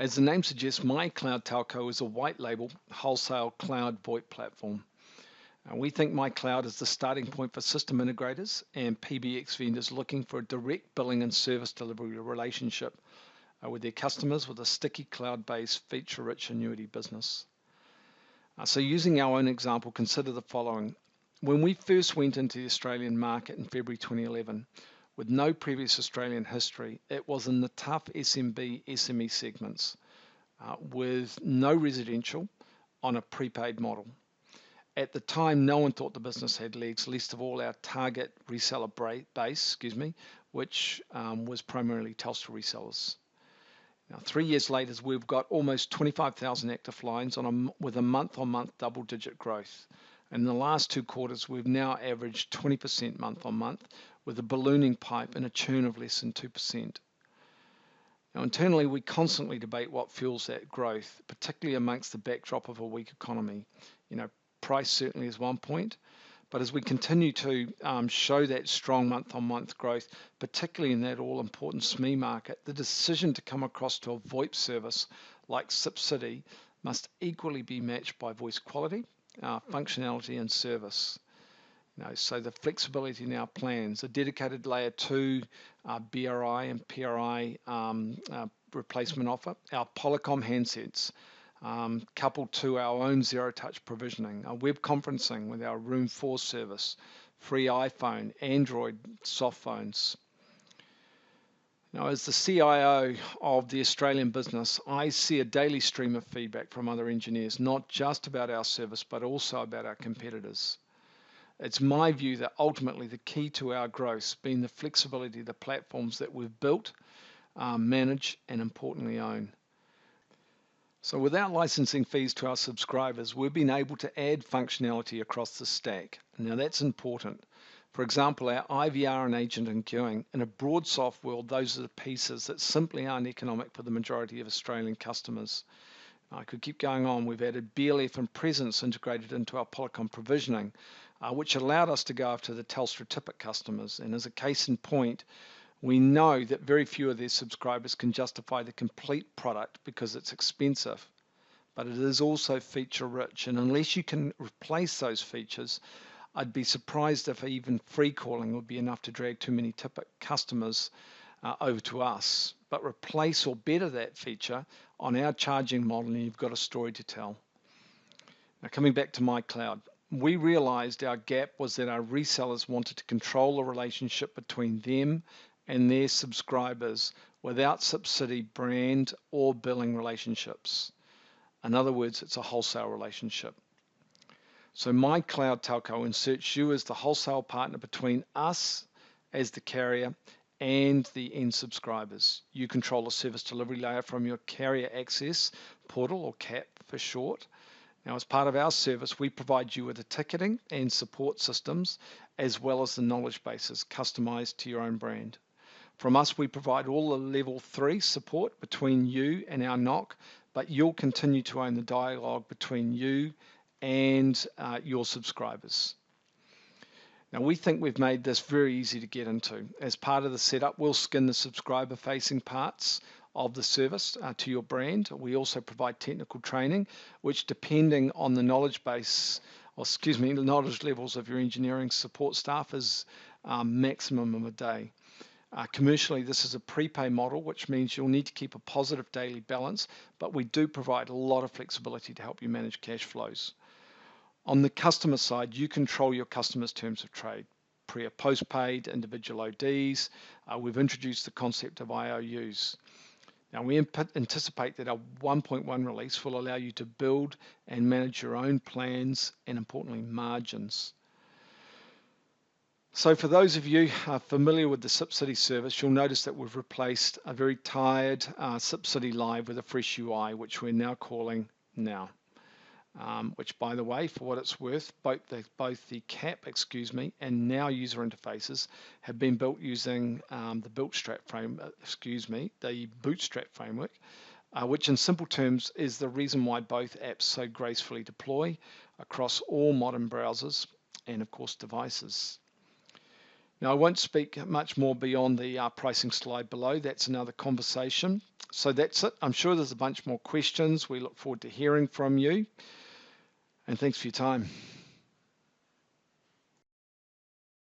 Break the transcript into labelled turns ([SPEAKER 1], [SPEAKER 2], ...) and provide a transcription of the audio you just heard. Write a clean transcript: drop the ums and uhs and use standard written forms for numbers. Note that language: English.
[SPEAKER 1] As the name suggests, My Cloud Telco is a white label wholesale cloud VoIP platform. We think My Cloud is the starting point for system integrators and PBX vendors looking for a direct billing and service delivery relationship with their customers with a sticky cloud-based feature-rich annuity business. So using our own example, consider the following. When we first went into the Australian market in February 2011, with no previous Australian history, it was in the tough SMB, SME segments with no residential on a prepaid model. At the time, no one thought the business had legs, least of all our target reseller base, which was primarily Telstra resellers. Now, 3 years later, we've got almost 25,000 active lines with a month-on-month double-digit growth. In the last 2 quarters, we've now averaged 20% month-on-month with a ballooning pipe and a churn of less than 2%. Now, internally, we constantly debate what fuels that growth, particularly amongst the backdrop of a weak economy. Price certainly is one point, but as we continue to show that strong month-on-month growth, particularly in that all-important SME market, the decision to come across to a VoIP service like SIP-City must equally be matched by voice quality, functionality, and service. So the flexibility in our plans, a dedicated layer 2 BRI and PRI replacement offer, our Polycom handsets, coupled to our own zero-touch provisioning, our web conferencing with our Room 4 service, free iPhone, Android soft phones. Now, as the CIO of the Australian business, I see a daily stream of feedback from other engineers, not just about our service, but also about our competitors. It's my view that ultimately the key to our growth has been the flexibility of the platforms that we've built, manage, and importantly own. So without licensing fees to our subscribers, we've been able to add functionality across the stack. Now that's important. For example, our IVR and agent and queuing. In a broad soft world, those are the pieces that simply aren't economic for the majority of Australian customers. I could keep going on. We've added BLF and presence integrated into our Polycom provisioning, which allowed us to go after the Telstra Tippet customers. And as a case in point, we know that very few of their subscribers can justify the complete product because it's expensive, but it is also feature rich. And unless you can replace those features, I'd be surprised if even free calling would be enough to drag too many Tippet customers over to us. But replace or better that feature on our charging model and you've got a story to tell. Now coming back to My Cloud, we realized our gap was that our resellers wanted to control the relationship between them and their subscribers without subsidy brand or billing relationships. In other words, it's a wholesale relationship. So My Cloud Telco inserts you as the wholesale partner between us as the carrier and the end subscribers. You control the service delivery layer from your carrier access portal, or CAP for short. Now, as part of our service, we provide you with the ticketing and support systems, as well as the knowledge bases customized to your own brand. From us, we provide all the level 3 support between you and our NOC, but you'll continue to own the dialogue between you and your subscribers. Now, we think we've made this very easy to get into. As part of the setup, we'll skin the subscriber-facing parts of the service to your brand. We also provide technical training, which, depending on the knowledge base, the knowledge levels of your engineering support staff, is maximum of a day. Commercially, this is a prepay model, which means you'll need to keep a positive daily balance, but we do provide a lot of flexibility to help you manage cash flows. On the customer side, you control your customers' terms of trade, pre or postpaid, individual ODs. We've introduced the concept of IOUs. Now, we anticipate that our 1.1 release will allow you to build and manage your own plans and, importantly, margins. So for those of you familiar with the SIP-City service, you'll notice that we've replaced a very tired SIP-City Live with a fresh UI, which we're now calling Now. Which, by the way, for what it's worth, both the CAP, and Now user interfaces have been built using the Bootstrap framework, which in simple terms is the reason why both apps so gracefully deploy across all modern browsers and, of course, devices. Now, I won't speak much more beyond the pricing slide below. That's another conversation. So that's it. I'm sure there's a bunch more questions. We look forward to hearing from you. And thanks for your time.